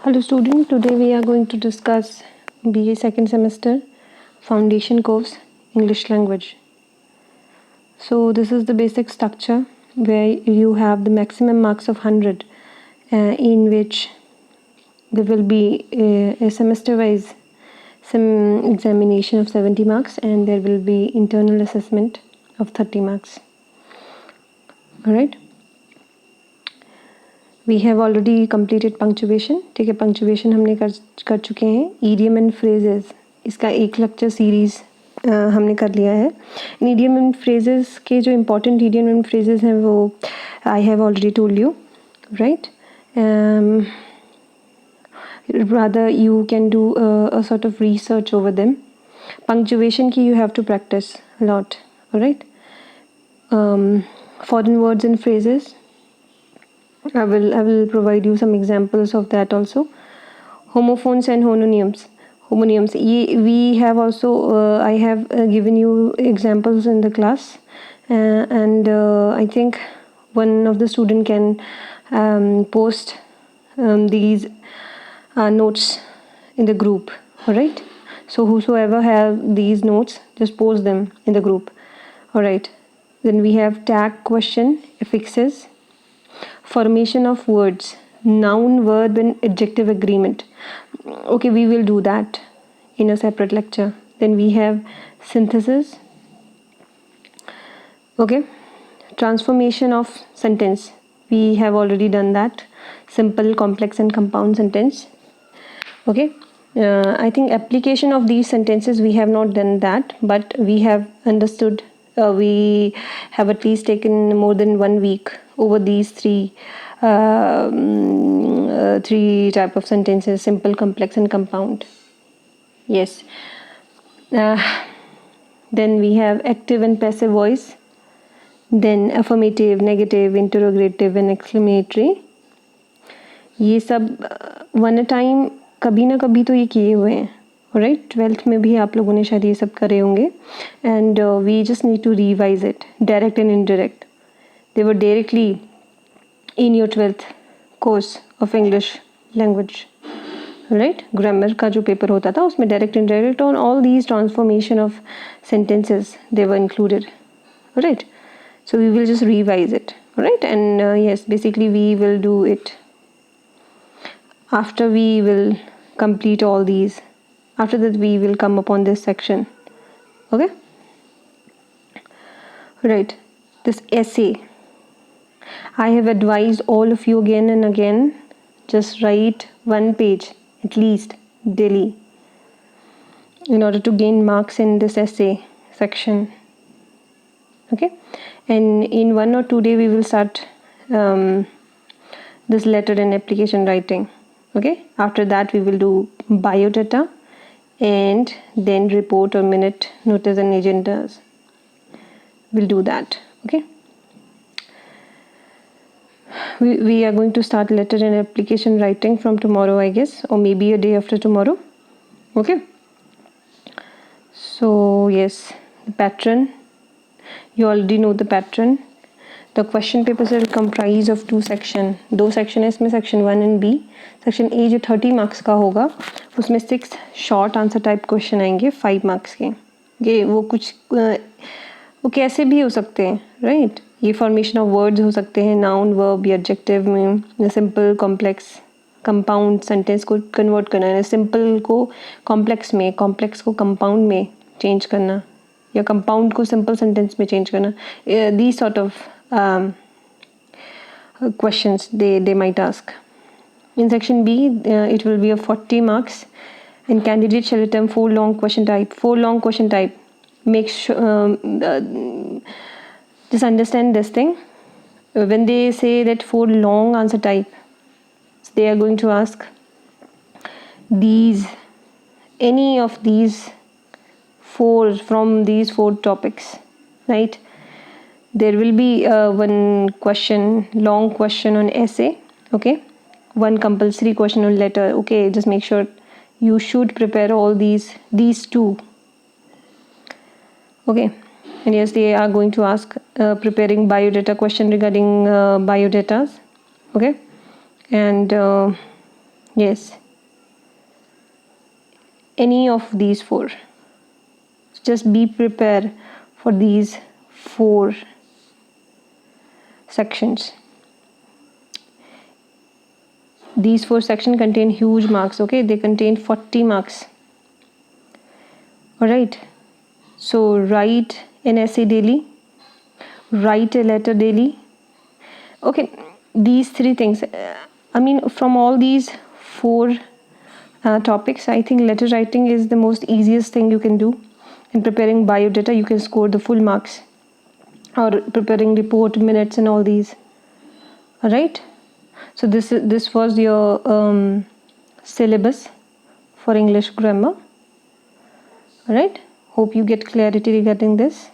Hello students, today we are going to discuss BA second semester foundation course English language. So this is the basic structure where you have the maximum marks of 100 in which there will be a semester wise some examination of 70 marks and there will be internal assessment of 30 marks. Alright. We have already completed punctuation. ठीक है, punctuation हमने कर चुके हैं. Idiom and phrases, इसका एक lecture series हमने कर लिया है. इन ईडियम एंड फ्रेजेस के जो इम्पोर्टेंट ईडियम एंड फ्रेजेस हैं वो I have already told you, right. rather you can do a sort of research over them. Punctuation की you have to practice a lot, alright. Foreign words and phrases, I will provide you some examples of that also. Homophones and homonyms. We have also I have given you examples in the class, and I think one of the student can post these notes in the group. Alright, so whosoever have these notes, just post them in the group. Alright, then we have tag question affixes, formation of words, noun, verb and adjective agreement. Okay, we will do that in a separate lecture. Then we have synthesis. Okay, transformation of sentence, we have already done that. Simple, complex and compound sentence. Okay, I think application of these sentences we have not done that, but we have understood. We have at least taken more than 1 week over these three type of sentences: simple, complex and compound. Yes. Then we have active and passive voice, then affirmative, negative, interrogative and exclamatory. ये सब one time कभी ना कभी तो ये किए हुए हैं, राइट. 12th में भी आप लोगों ने शायद ये सब करे होंगे. And we just need to revise it. Direct and indirect, they were directly in your 12th course of English language, right. Grammar का जो पेपर होता था उसमें direct indirect on all these transformation of sentences they were included, right. So we will just revise it, right? And yes, basically we will do it after we will complete all these. After that we will come upon this section. Okay, right. This essay, I have advised all of you again and again, just write 1 page at least daily in order to gain marks in this essay section. Okay, and in 1 or 2 days we will start this letter and application writing. Okay, after that we will do biodata and then report or minute, notice and agendas. We'll do that. Okay, we are going to start letter and application writing from tomorrow, I guess, or maybe a day after tomorrow. Okay, so yes, the pattern, you already know the pattern. The question papers will comprise of 2 section. 2 section है इसमें, section 1 and B. section A जो 30 marks का होगा उसमें 6 short answer type question आएंगे 5 marks के. ये वो कैसे भी हो सकते हैं, right? ये formation of words हो सकते हैं, noun, verb या adjective में, simple, complex, compound sentence को convert करना है, simple को complex में, complex को compound में change करना, या कंपाउंड को सिंपल सेंटेंस में चेंज करना. These sort of questions they might ask. In section B it will be of 40 marks and candidate shall attempt 4 long question type. 4 long question type. Make sure just understand this thing. When they say that 4 long answer type, they are going to ask any of these 4 from these 4 topics, right? There will be 1 question, long question on essay. Okay, 1 compulsory question on letter. Okay, just make sure you should prepare all these 2. Okay, and yes, they are going to ask preparing biodata question regarding biodatas. Okay, and Yes, any of these four. Just be prepared for these four sections. These four sections contain huge marks, okay? They contain 40 marks. Alright. So write an essay daily, write a letter daily. Okay, these three things. I mean, from all these four topics, I think letter writing is the most easiest thing you can do. In preparing biodata, you can score the full marks, or preparing report minutes and all these. All right. So this was your syllabus for English grammar. All right. Hope you get clarity regarding this.